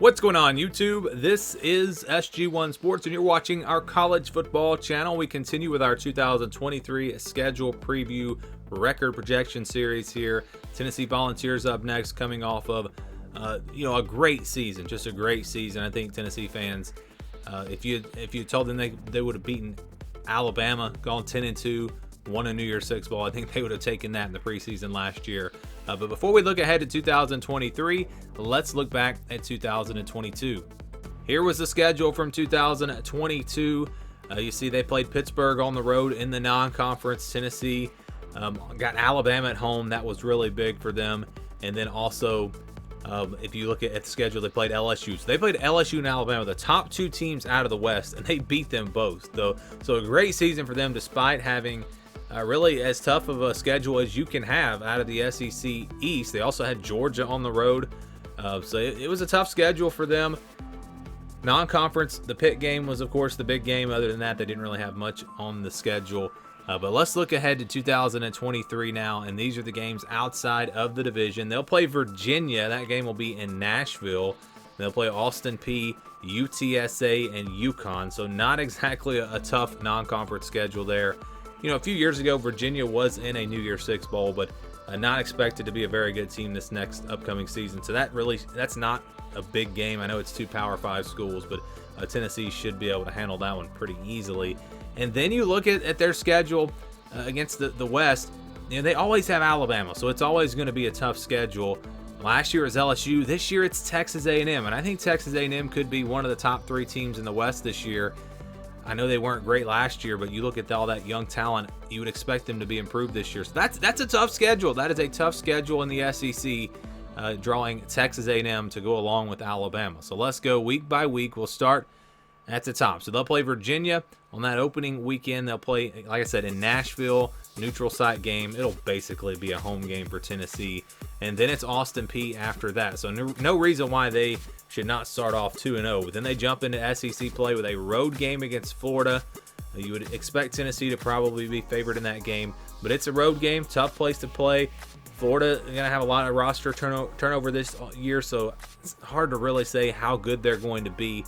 What's going on, YouTube? This is SG1 Sports, and you're watching our college football channel. We continue with our 2023 schedule preview record projection series here. Tennessee Volunteers up next, coming off of a great season, just a great season. I think Tennessee fans, if you told them they would have beaten Alabama, gone 10-2, won a New Year's Six bowl, I think they would have taken that in the preseason last year. But before we look ahead to 2023, let's look back at 2022. Here was the schedule from 2022. You see they played Pittsburgh on the road in the non-conference. Tennessee got Alabama at home. That was really big for them. And then also, if you look at the schedule, they played LSU. So they played LSU and Alabama, the top two teams out of the West, and they beat them both. So a great season for them despite having really as tough of a schedule as you can have out of the SEC East. They also had Georgia on the road. So it was a tough schedule for them. Non-conference, the Pitt game was, of course, the big game. Other than that, they didn't really have much on the schedule. But let's look ahead to 2023 now, and these are the games outside of the division. They'll play Virginia. That game will be in Nashville. They'll play Austin Peay, UTSA, and UConn. So not exactly a tough non-conference schedule there. You know, a few years ago, Virginia was in a New Year's Six bowl, but not expected to be a very good team this next upcoming season. So that's not a big game. I know it's two Power 5 schools, but Tennessee should be able to handle that one pretty easily. And then you look at their schedule against the West. You know, they always have Alabama, so it's always going to be a tough schedule. Last year was LSU. This year it's Texas A&M, and I think Texas A&M could be one of the top three teams in the West this year. I know they weren't great last year, but you look at all that young talent, you would expect them to be improved this year. So that's a tough schedule. That is a tough schedule in the SEC, drawing Texas A&M to go along with Alabama. So let's go week by week. We'll start at the top. So they'll play Virginia on that opening weekend. They'll play, like I said, in Nashville, neutral site game. It'll basically be a home game for Tennessee. And then it's Austin Peay after that. So no reason why they should not start off 2-0. But then they jump into SEC play with a road game against Florida. You would expect Tennessee to probably be favored in that game. But it's a road game, tough place to play. Florida is going to have a lot of roster turnover this year, so it's hard to really say how good they're going to be.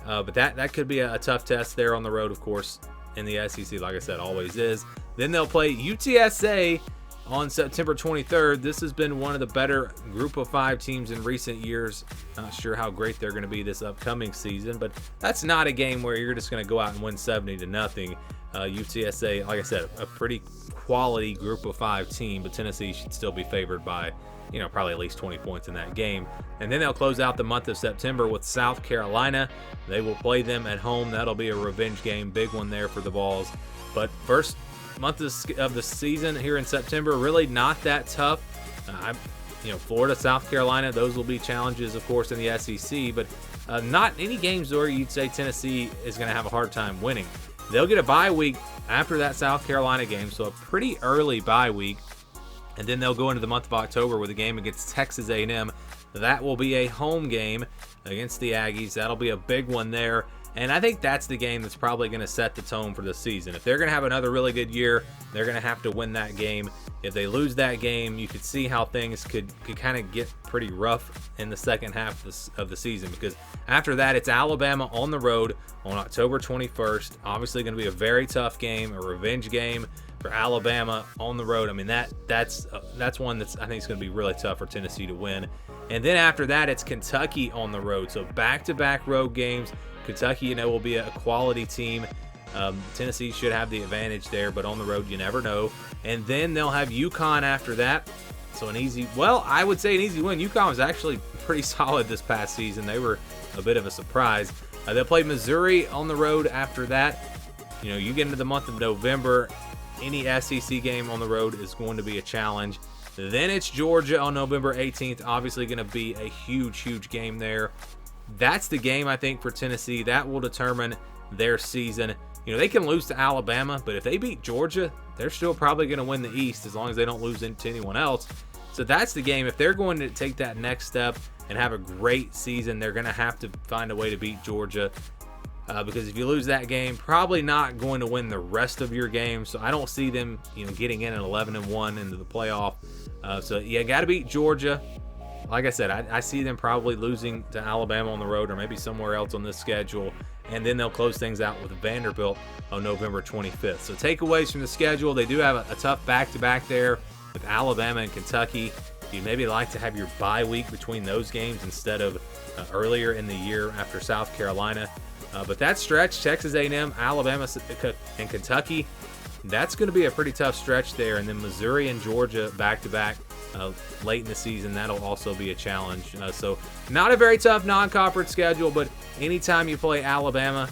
But that could be a tough test there on the road, of course, in the SEC, like I said, always is. Then they'll play UTSA on September 23rd. This has been one of the better group of 5 teams in recent years. Not sure how great they're going to be this upcoming season, but that's not a game where you're just going to go out and win 70-0. UTSA, like I said, a pretty quality group of 5 team, but Tennessee should still be favored by, probably at least 20 points in that game. And then they'll close out the month of September with South Carolina. They will play them at home. That'll be a revenge game, big one there for the Vols. But first month of the season here in September, really not that tough. Florida, South Carolina, those will be challenges, of course, in the SEC, but not any games where you'd say Tennessee is going to have a hard time winning. They'll get a bye week after that South Carolina game, so a pretty early bye week. And then they'll go into the month of October with a game against Texas A&M. That will be a home game against the Aggies. That'll be a big one there. And I think that's the game that's probably going to set the tone for the season. If they're going to have another really good year, they're going to have to win that game. If they lose that game, you could see how things could kind of get pretty rough in the second half of the season, because after that, it's Alabama on the road on October 21st. Obviously going to be a very tough game, a revenge game for Alabama on the road. I mean, that's one that's I think is going to be really tough for Tennessee to win. And then after that, it's Kentucky on the road. So back-to-back road games. Kentucky, will be a quality team. Tennessee should have the advantage there, but on the road, you never know. And then they'll have UConn after that. So I would say an easy win. UConn was actually pretty solid this past season. They were a bit of a surprise. They'll play Missouri on the road after that. You get into the month of November, any SEC game on the road is going to be a challenge. Then it's Georgia on November 18th. Obviously going to be a huge, huge game there. That's the game, I think, for Tennessee. That will determine their season. They can lose to Alabama, but if they beat Georgia, they're still probably going to win the East as long as they don't lose to anyone else. So that's the game. If they're going to take that next step and have a great season, they're going to have to find a way to beat Georgia. Because if you lose that game, probably not going to win the rest of your games. So I don't see them, getting in at 11-1 into the playoff. So you got to beat Georgia. like I said, I see them probably losing to Alabama on the road or maybe somewhere else on this schedule. And then they'll close things out with Vanderbilt on November 25th. So takeaways from the schedule, they do have a tough back-to-back there with Alabama and Kentucky. You'd maybe like to have your bye week between those games instead of earlier in the year after South Carolina. But that stretch, Texas A&M, Alabama, and Kentucky, that's going to be a pretty tough stretch there. And then Missouri and Georgia back-to-back late in the season, that'll also be a challenge. So not a very tough non-conference schedule, but anytime you play Alabama,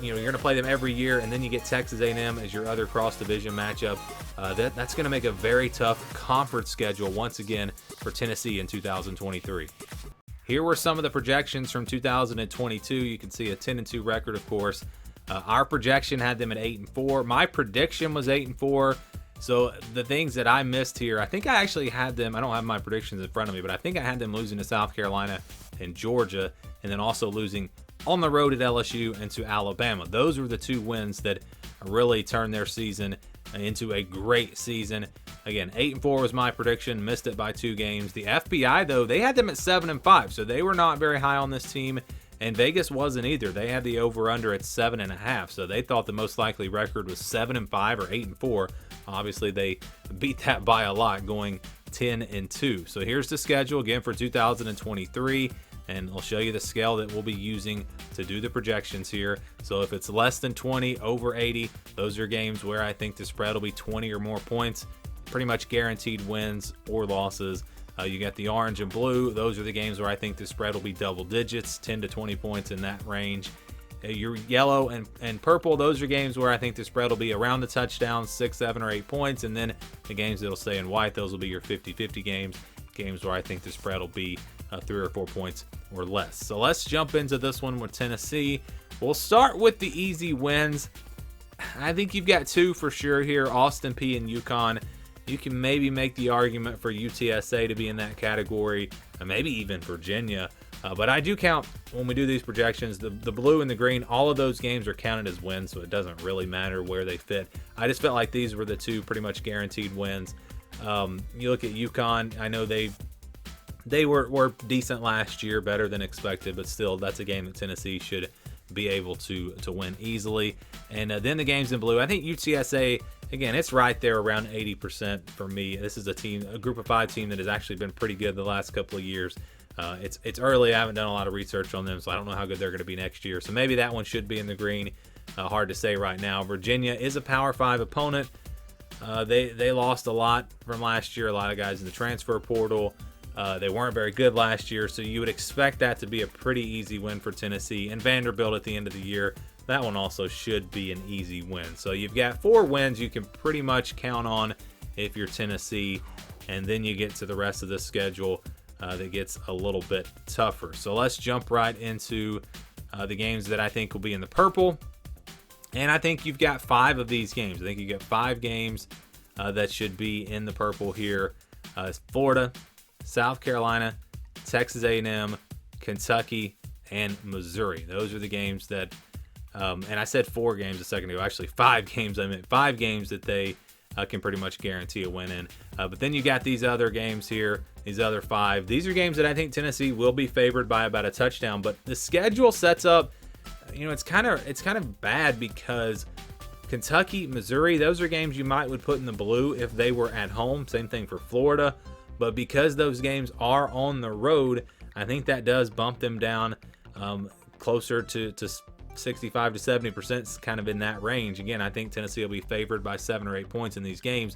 you're going to play them every year, and then you get Texas A&M as your other cross-division matchup. That's going to make a very tough conference schedule once again for Tennessee in 2023. Here were some of the projections from 2022. You can see a 10-2 record, of course. Our projection had them at 8-4. My prediction was 8-4. So the things that I missed here, I think I actually had them, I don't have my predictions in front of me, but I think I had them losing to South Carolina and Georgia, and then also losing on the road at LSU and to Alabama. Those were the two wins that really turned their season into a great season. Again, 8-4 was my prediction, missed it by 2 games. The FBI, though, they had them at 7-5, so they were not very high on this team, and Vegas wasn't either. They had the over-under at 7.5, so they thought the most likely record was 7-5 or 8-4. Obviously, they beat that by a lot, going 10-2. So here's the schedule again for 2023. And I'll show you the scale that we'll be using to do the projections here. So if it's less than 20, over 80, those are games where I think the spread will be 20 or more points. Pretty much guaranteed wins or losses. You got the orange and blue. Those are the games where I think the spread will be double digits, 10 to 20 points in that range. Your yellow and purple, those are games where I think the spread will be around the touchdown, 6, 7, or 8 points. And then the games that'll stay in white, those will be your 50-50 games where I think the spread will be 3 or 4 points or less. So let's jump into this one with Tennessee. We'll start with the easy wins. I think you've got 2 for sure here, Austin Peay and UConn. You can maybe make the argument for UTSA to be in that category, maybe even Virginia. But I do count, when we do these projections, the blue and the green, all of those games are counted as wins, so it doesn't really matter where they fit. I just felt like these were the 2 pretty much guaranteed wins. You look at UConn, I know they were decent last year, better than expected, but still, that's a game that Tennessee should be able to win easily. And then the games in blue, I think UTSA, again, it's right there around 80% for me. This is a group of 5 team that has actually been pretty good the last couple of years. It's early. I haven't done a lot of research on them, so I don't know how good they're going to be next year. So maybe that one should be in the green. Hard to say right now. Virginia is a Power 5 opponent. They lost a lot from last year. A lot of guys in the transfer portal. They weren't very good last year, so you would expect that to be a pretty easy win for Tennessee. And Vanderbilt at the end of the year, that one also should be an easy win. So you've got 4 wins you can pretty much count on if you're Tennessee, and then you get to the rest of the schedule that gets a little bit tougher. So let's jump right into the games that I think will be in the purple. And I think you've got 5 of these games. I think you got 5 games that should be in the purple here. Florida, South Carolina, Texas A&M, Kentucky, and Missouri. Those are the games that, and I said 4 games a second ago. Actually, 5 games. I meant 5 games that they can pretty much guarantee a win in. But then you got these other games here, these other 5. These are games that I think Tennessee will be favored by about a touchdown. But the schedule sets up, it's kind of bad because Kentucky, Missouri, those are games you would put in the blue if they were at home. Same thing for Florida. But because those games are on the road, I think that does bump them down closer to 65 to 70%, kind of in that range. Again, I think Tennessee will be favored by 7 or 8 points in these games.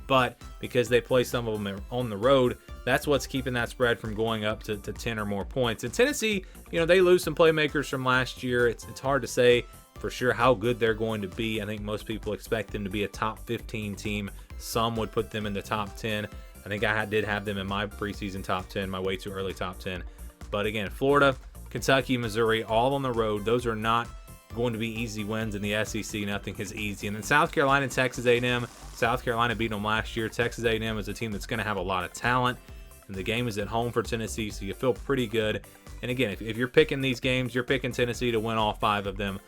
But because they play some of them on the road, that's what's keeping that spread from going up to 10 or more points. And Tennessee, they lose some playmakers from last year. It's hard to say for sure how good they're going to be. I think most people expect them to be a top 15 team. Some would put them in the top 10. I think I did have them in my preseason top 10, my way too early top 10. But again, Florida, Kentucky, Missouri, all on the road. Those are not going to be easy wins in the SEC. Nothing is easy. And then South Carolina and Texas A&M. South Carolina beat them last year. Texas A&M is a team that's going to have a lot of talent. And the game is at home for Tennessee, so you feel pretty good. And again, if you're picking these games, you're picking Tennessee to win all 5 of them.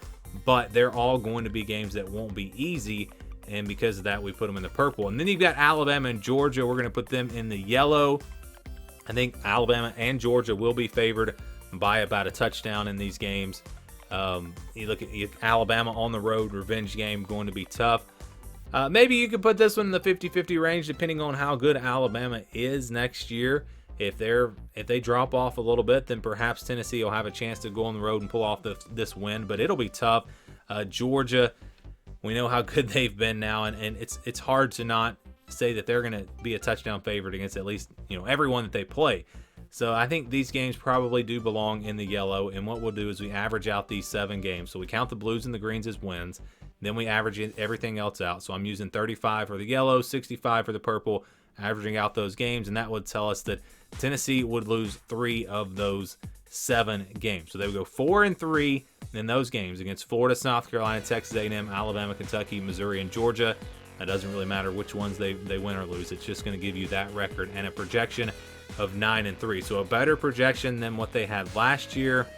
But they're all going to be games that won't be easy. And because of that, we put them in the purple. And then you've got Alabama and Georgia. We're going to put them in the yellow. I think Alabama and Georgia will be favored by about a touchdown in these games. You look at Alabama on the road, revenge game, going to be tough. Maybe you could put this one in the 50-50 range, depending on how good Alabama is next year. If they drop off a little bit, then perhaps Tennessee will have a chance to go on the road and pull off this win. But it'll be tough. Georgia, we know how good they've been now, and it's hard to not say that they're going to be a touchdown favorite against at least everyone that they play. So I think these games probably do belong in the yellow, and what we'll do is we average out these 7 games. So we count the blues and the greens as wins, then we average everything else out. So I'm using 35 for the yellow, 65 for the purple, averaging out those games, and that would tell us that Tennessee would lose 3 of those 7 games. So they would go 4-3 in those games against Florida, South Carolina, Texas A&M, Alabama, Kentucky, Missouri, and Georgia. It doesn't really matter which ones they win or lose. It's just going to give you that record and a projection of 9-3. So a better projection than what they had last year.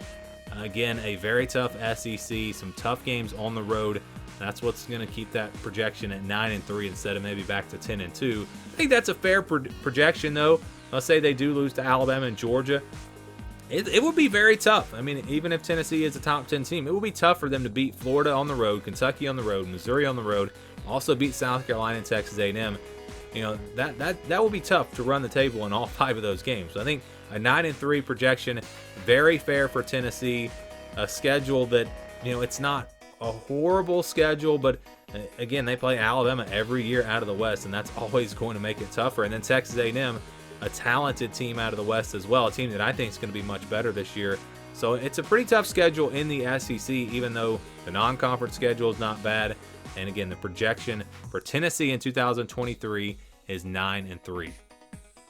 Again, a very tough SEC, some tough games on the road. That's what's going to keep that projection at 9-3 instead of maybe back to 10-2. I think that's a fair projection, though. Let's say they do lose to Alabama and Georgia. It would be very tough. I mean, even if Tennessee is a top 10 team, it would be tough for them to beat Florida on the road, Kentucky on the road, Missouri on the road, also beat South Carolina and Texas A&M. That will be tough to run the table in all 5 of those games. So I think a 9-3 projection, very fair for Tennessee. A schedule that, it's not a horrible schedule, but again, they play Alabama every year out of the West, and that's always going to make it tougher. And then Texas A&M, a talented team out of the West as well, a team that I think is going to be much better this year. So it's a pretty tough schedule in the SEC, even though the non-conference schedule is not bad. And again, the projection for Tennessee in 2023 is 9-3.